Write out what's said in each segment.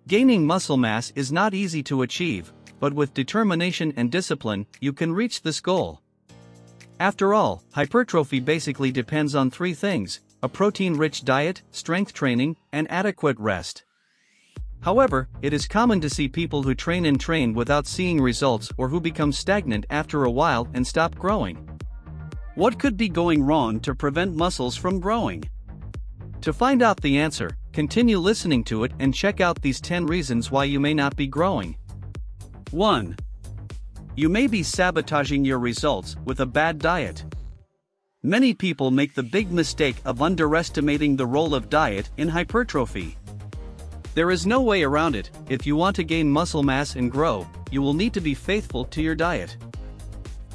Gaining muscle mass is not easy to achieve, but with determination and discipline, you can reach this goal. After all, hypertrophy basically depends on three things: a protein-rich diet, strength training, and adequate rest. However, it is common to see people who train without seeing results or who become stagnant after a while and stop growing. What could be going wrong to prevent muscles from growing? To find out the answer, continue listening to it and check out these 10 reasons why you may not be growing. 1. You may be sabotaging your results with a bad diet. Many people make the big mistake of underestimating the role of diet in hypertrophy. There is no way around it. If you want to gain muscle mass and grow, you will need to be faithful to your diet.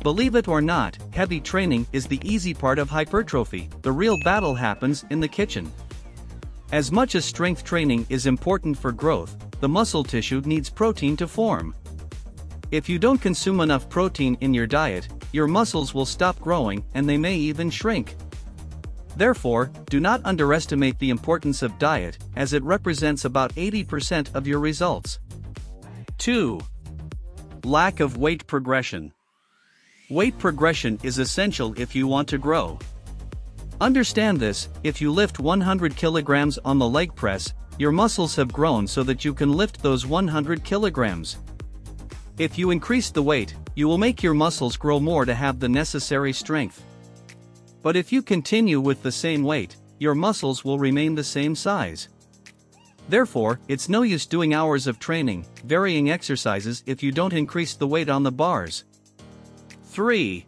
Believe it or not, heavy training is the easy part of hypertrophy. The real battle happens in the kitchen. As much as strength training is important for growth, the muscle tissue needs protein to form. If you don't consume enough protein in your diet, your muscles will stop growing and they may even shrink. Therefore, do not underestimate the importance of diet, as it represents about 80% of your results. 2. Lack of weight progression. Weight progression is essential if you want to grow. Understand this: if you lift 100 kilograms on the leg press, your muscles have grown so that you can lift those 100 kilograms. If you increase the weight, you will make your muscles grow more to have the necessary strength. But if you continue with the same weight, your muscles will remain the same size. Therefore, it's no use doing hours of training, varying exercises if you don't increase the weight on the bars. 3.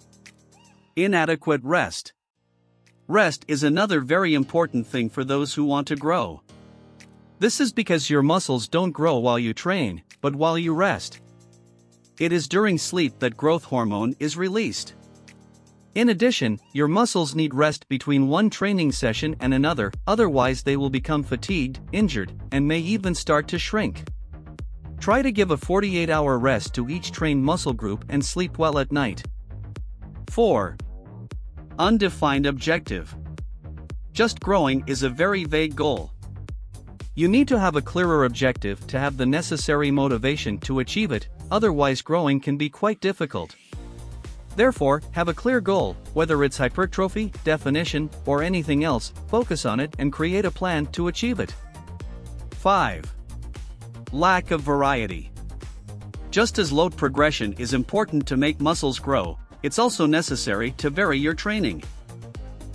Inadequate rest. Rest is another very important thing for those who want to grow. This is because your muscles don't grow while you train, but while you rest. It is during sleep that growth hormone is released. In addition, your muscles need rest between one training session and another, otherwise they will become fatigued, injured, and may even start to shrink. Try to give a 48-hour rest to each trained muscle group and sleep well at night. 4. Undefined objective. Just growing is a very vague goal. You need to have a clearer objective to have the necessary motivation to achieve it, otherwise growing can be quite difficult. Therefore, have a clear goal, whether it's hypertrophy, definition, or anything else. Focus on it and create a plan to achieve it. 5. Lack of variety. Just as load progression is important to make muscles grow, it's also necessary to vary your training.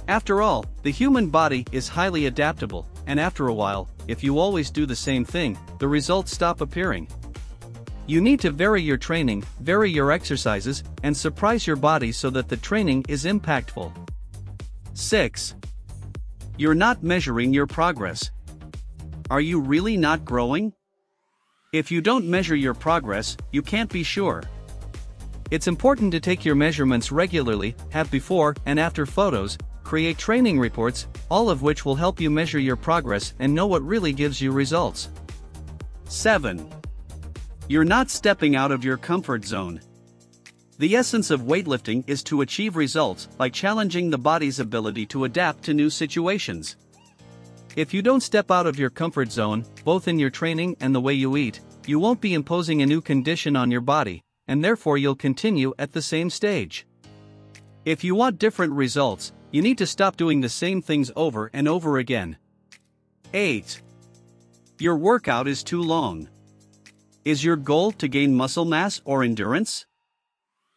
After all, the human body is highly adaptable, and after a while, if you always do the same thing, the results stop appearing. You need to vary your training, vary your exercises, and surprise your body so that the training is impactful. 6. You're not measuring your progress. Are you really not growing? If you don't measure your progress, you can't be sure. It's important to take your measurements regularly, have before and after photos, create training reports, all of which will help you measure your progress and know what really gives you results. 7. You're not stepping out of your comfort zone. The essence of weightlifting is to achieve results by challenging the body's ability to adapt to new situations. If you don't step out of your comfort zone, both in your training and the way you eat, you won't be imposing a new condition on your body, and therefore you'll continue at the same stage. If you want different results, you need to stop doing the same things over and over again. 8. Your workout is too long. Is your goal to gain muscle mass or endurance?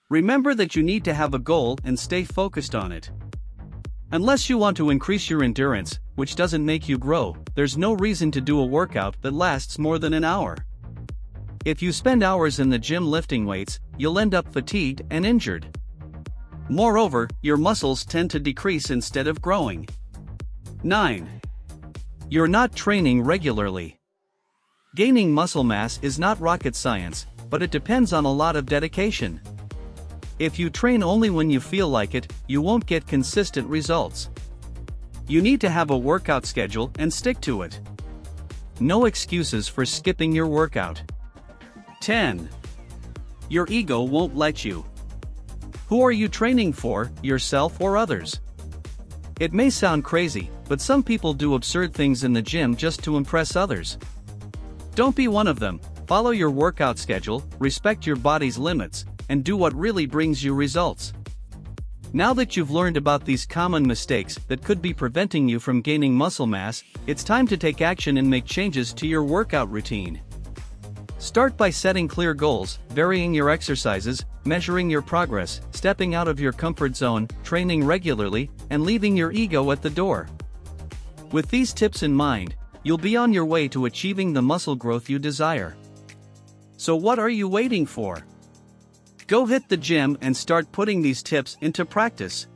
Remember that you need to have a goal and stay focused on it. Unless you want to increase your endurance, which doesn't make you grow, there's no reason to do a workout that lasts more than an hour. If you spend hours in the gym lifting weights, you'll end up fatigued and injured. Moreover, your muscles tend to decrease instead of growing. 9. You're not training regularly. Gaining muscle mass is not rocket science, but it depends on a lot of dedication. If you train only when you feel like it, you won't get consistent results. You need to have a workout schedule and stick to it. No excuses for skipping your workout. 10. Your ego won't let you. Who are you training for, yourself or others? It may sound crazy, but some people do absurd things in the gym just to impress others. Don't be one of them. Follow your workout schedule, respect your body's limits, and do what really brings you results. Now that you've learned about these common mistakes that could be preventing you from gaining muscle mass, it's time to take action and make changes to your workout routine. Start by setting clear goals, varying your exercises, measuring your progress, stepping out of your comfort zone, training regularly, and leaving your ego at the door. With these tips in mind, you'll be on your way to achieving the muscle growth you desire. So what are you waiting for? Go hit the gym and start putting these tips into practice.